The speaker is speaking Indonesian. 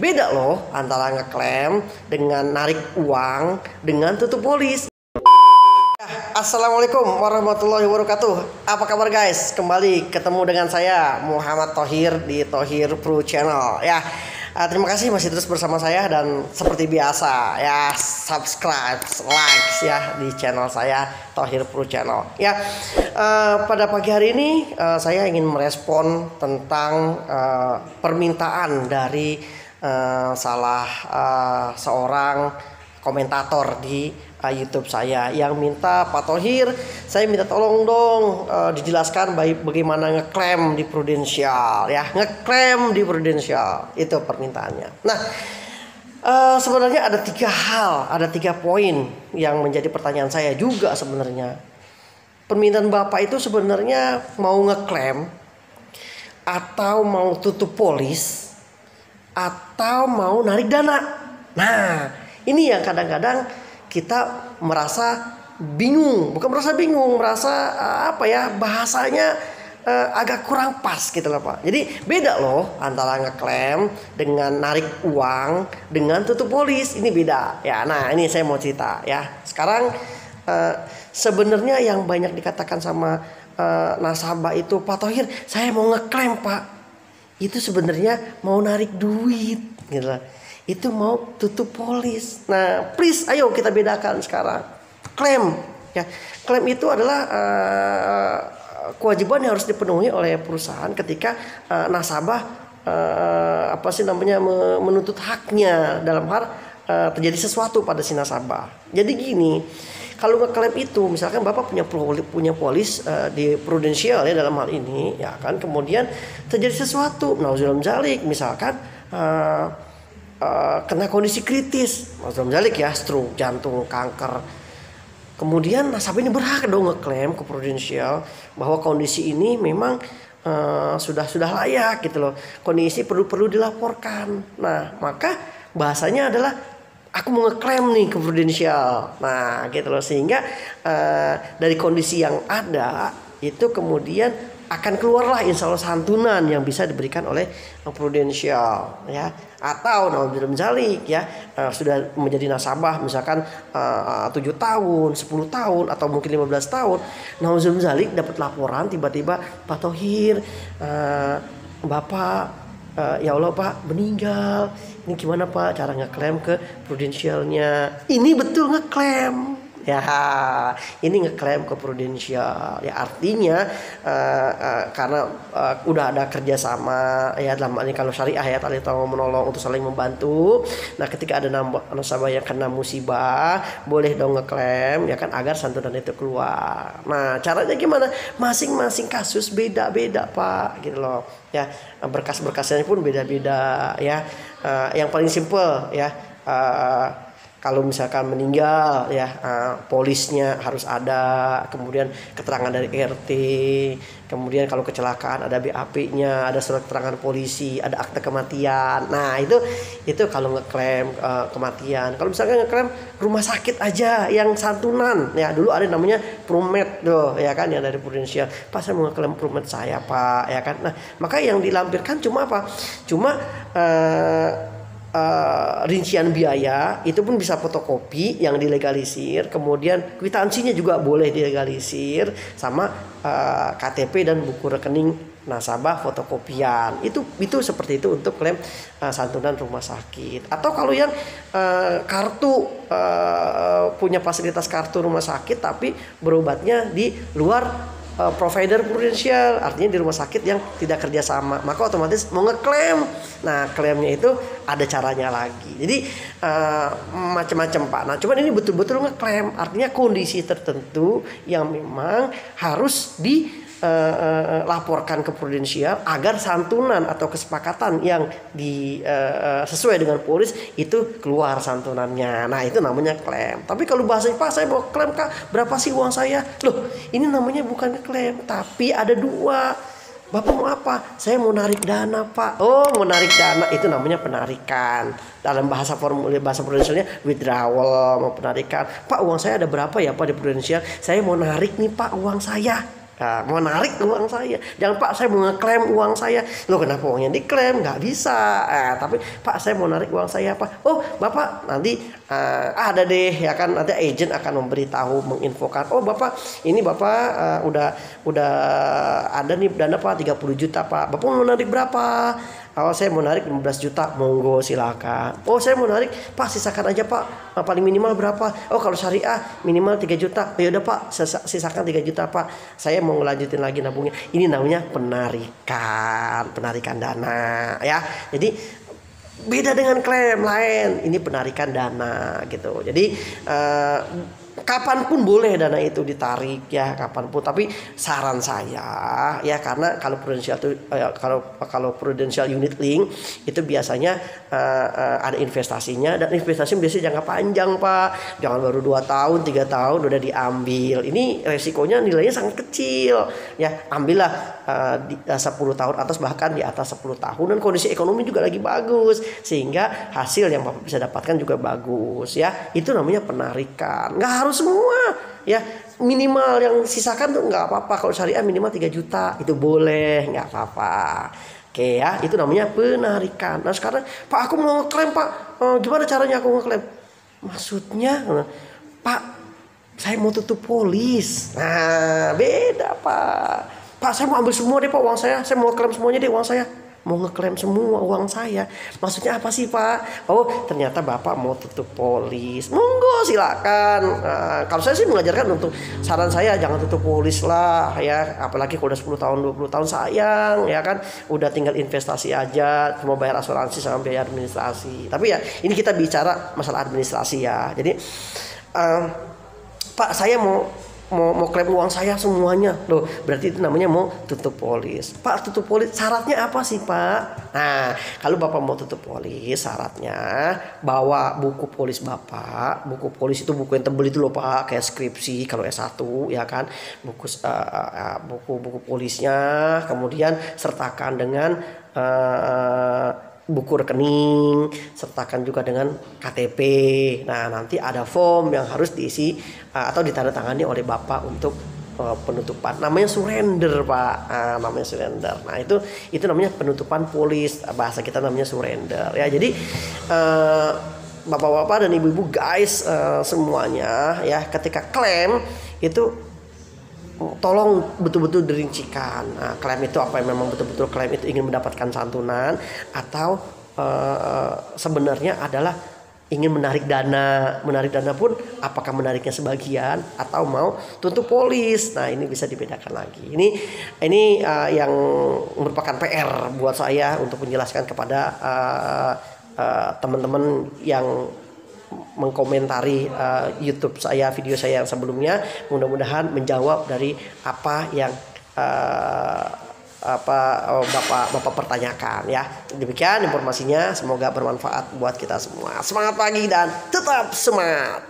beda loh antara ngeklaim dengan narik uang dengan tutup polis. Assalamualaikum warahmatullahi wabarakatuh. Apa kabar guys? Kembali ketemu dengan saya Muhammad Thohir di Thohir Pro Channel ya. Terima kasih masih terus bersama saya, dan seperti biasa ya, subscribe, like ya di channel saya Thohir Pro Channel ya. Pada pagi hari ini saya ingin merespon tentang permintaan dari salah seorang komentator di YouTube saya yang minta, Pak Thohir, saya minta tolong dong dijelaskan bagaimana ngeklaim di Prudential ya, ngeklaim di Prudential, itu permintaannya. Nah, sebenarnya ada tiga poin yang menjadi pertanyaan saya juga sebenarnya. Permintaan Bapak itu sebenarnya mau ngeklaim atau mau tutup polis atau mau narik dana. Nah, ini yang kadang-kadang kita merasa bingung, merasa bahasanya agak kurang pas gitu loh Pak. Jadi beda loh antara ngeklaim dengan narik uang dengan tutup polis, ini beda ya. Nah, ini saya mau cerita ya. Sekarang sebenarnya yang banyak dikatakan sama nasabah itu, Pak Thohir, saya mau ngeklaim Pak, itu sebenarnya mau narik duit gitu loh. Itu mau tutup polis. Nah, please ayo kita bedakan sekarang. Klaim ya. Klaim itu adalah kewajiban yang harus dipenuhi oleh perusahaan ketika nasabah menuntut haknya dalam hal terjadi sesuatu pada si nasabah. Jadi gini, kalau ngeklaim itu misalkan Bapak punya polis di Prudential ya dalam hal ini ya kan, kemudian terjadi sesuatu, nauzubillah misalkan kena kondisi kritis, nauzubillah ya, stroke, jantung, kanker. Kemudian nasabah ini berhak dong ngeklaim ke Prudential bahwa kondisi ini memang sudah layak gitu loh. Kondisi perlu dilaporkan. Nah, maka bahasanya adalah aku mau ngeklaim nih ke Prudential. Nah, gitu loh, sehingga dari kondisi yang ada itu kemudian akan keluarlah insya Allah santunan yang bisa diberikan oleh Prudential ya, atau nauzubillah ya sudah menjadi nasabah misalkan 7 tahun, 10 tahun atau mungkin 15 tahun, nauzubillah dapat laporan tiba-tiba, Pak Thohir, Bapak ya Allah Pak meninggal, ini gimana Pak cara ngeklaim ke Prudentialnya? Ini betul ngeklaim ya, ini ngeklaim ke Prudential ya, artinya karena udah ada kerjasama ya, dalam ini kalau syariah ya, tali tolong menolong untuk saling membantu. Nah, ketika ada nasabah yang kena musibah, boleh dong ngeklaim ya kan, agar santunan itu keluar. Nah, caranya gimana? Masing-masing kasus beda-beda Pak gitu loh ya, berkas-berkasnya pun beda-beda ya. Yang paling simple ya, kalau misalkan meninggal ya, polisnya harus ada, kemudian keterangan dari RT, kemudian kalau kecelakaan ada BAP-nya, ada surat keterangan polisi, ada akte kematian. Nah, itu kalau ngeklaim kematian. Kalau misalkan ngeklaim rumah sakit aja yang santunan ya, dulu ada namanya Prumed tuh ya kan, yang dari Prudential. Pak, saya mau ngeklaim Prumed saya Pak ya kan. Nah, maka yang dilampirkan cuma apa? Cuma rincian biaya, itu pun bisa fotokopi yang dilegalisir, kemudian kwitansinya juga boleh dilegalisir, sama KTP dan buku rekening nasabah fotokopian. Itu seperti itu untuk klaim santunan rumah sakit. Atau kalau yang kartu, punya fasilitas kartu rumah sakit tapi berobatnya di luar provider Prudential, artinya di rumah sakit yang tidak kerjasama, maka otomatis mau ngeklaim. Nah, klaimnya itu ada caranya lagi. Jadi macam-macam Pak. Nah, cuman ini betul-betul ngeklaim, artinya kondisi tertentu yang memang harus laporkan ke Prudential agar santunan atau kesepakatan yang sesuai dengan polis itu keluar santunannya. Nah, itu namanya klaim. Tapi kalau bahasanya, Pak, saya mau klaim Kak, berapa sih uang saya? Loh, ini namanya bukan klaim, tapi ada dua. Bapak mau apa? Saya mau narik dana Pak. Oh, mau narik dana, itu namanya penarikan. Dalam bahasa Prudentialnya withdrawal, mau penarikan. Pak, uang saya ada berapa ya Pak di Prudential? Saya mau narik nih Pak uang saya. Nah, mau narik uang saya, jangan Pak saya mau ngeklaim uang saya. Loh kenapa uangnya diklaim? Nggak bisa. Tapi Pak saya mau narik uang saya apa? Oh Bapak nanti ada deh ya kan, nanti agent akan memberitahu, menginfokan. Oh Bapak ini Bapak udah ada nih dana Pak 30 juta Pak. Bapak mau narik berapa? Oh saya mau narik 15 juta, monggo silakan. Oh saya mau narik Pak sisakan aja Pak, paling minimal berapa? Oh kalau syariah minimal 3 juta. Ya udah Pak sisakan 3 juta Pak, saya mau ngelanjutin lagi nabungnya. Ini namanya penarikan dana ya. Jadi beda dengan klaim lain, ini penarikan dana gitu. Jadi kapanpun boleh dana itu ditarik ya, kapanpun. Tapi saran saya ya, karena kalau prudensial itu kalau prudensial unit link itu biasanya ada investasinya, dan investasi biasanya jangka panjang Pak. Jangan baru 2 tahun 3 tahun udah diambil. Ini resikonya nilainya sangat kecil ya. Ambillah di 10 tahun atas, bahkan di atas 10 tahun, dan kondisi ekonomi juga lagi bagus sehingga hasil yang Bapak bisa dapatkan juga bagus ya. Itu namanya penarikan. Nggak harus semua ya, minimal yang sisakan tuh nggak apa-apa. Kalau syariah minimal 3 juta itu boleh, nggak apa-apa. Oke ya, itu namanya penarikan. Nah sekarang Pak aku mau ngeklaim Pak, gimana caranya aku ngeklaim? Maksudnya Pak saya mau tutup polis. Nah beda Pak. Pak saya mau ambil semua deh Pak uang saya mau klaim semuanya deh uang saya. Mau ngeklaim semua uang saya. Maksudnya apa sih Pak? Oh ternyata Bapak mau tutup polis. Monggo silakan. Kalau saya sih mengajarkan, untuk saran saya jangan tutup polis lah ya. Apalagi kalau udah 10 tahun 20 tahun sayang ya kan. Udah tinggal investasi aja, cuma bayar asuransi sama biaya administrasi. Tapi ya ini kita bicara masalah administrasi ya. Jadi Pak saya mau klaim uang saya semuanya. Loh berarti itu namanya mau tutup polis. Pak tutup polis syaratnya apa sih Pak? Nah kalau Bapak mau tutup polis syaratnya bawa buku polis Bapak. Buku polis itu buku yang tebel itu loh Pak, kayak skripsi kalau S1 ya kan. Buku polisnya, kemudian sertakan dengan buku rekening, sertakan juga dengan KTP. Nah nanti ada form yang harus diisi atau ditandatangani oleh Bapak untuk penutupan. Namanya surrender Pak. Namanya surrender. Nah itu namanya penutupan polis. Bahasa kita namanya surrender ya. Jadi bapak-bapak dan ibu-ibu guys, semuanya ya, ketika klaim itu tolong betul-betul dirincikan. Klaim itu apa, yang memang betul-betul klaim itu ingin mendapatkan santunan, atau sebenarnya adalah ingin menarik dana. Menarik dana pun apakah menariknya sebagian atau mau tutup polis. Nah ini bisa dibedakan lagi. Ini yang merupakan PR buat saya untuk menjelaskan kepada teman-teman yang mengkomentari YouTube saya, video saya yang sebelumnya. Mudah-mudahan menjawab dari apa yang Bapak pertanyakan ya. Demikian informasinya, semoga bermanfaat buat kita semua. Semangat pagi dan tetap semangat.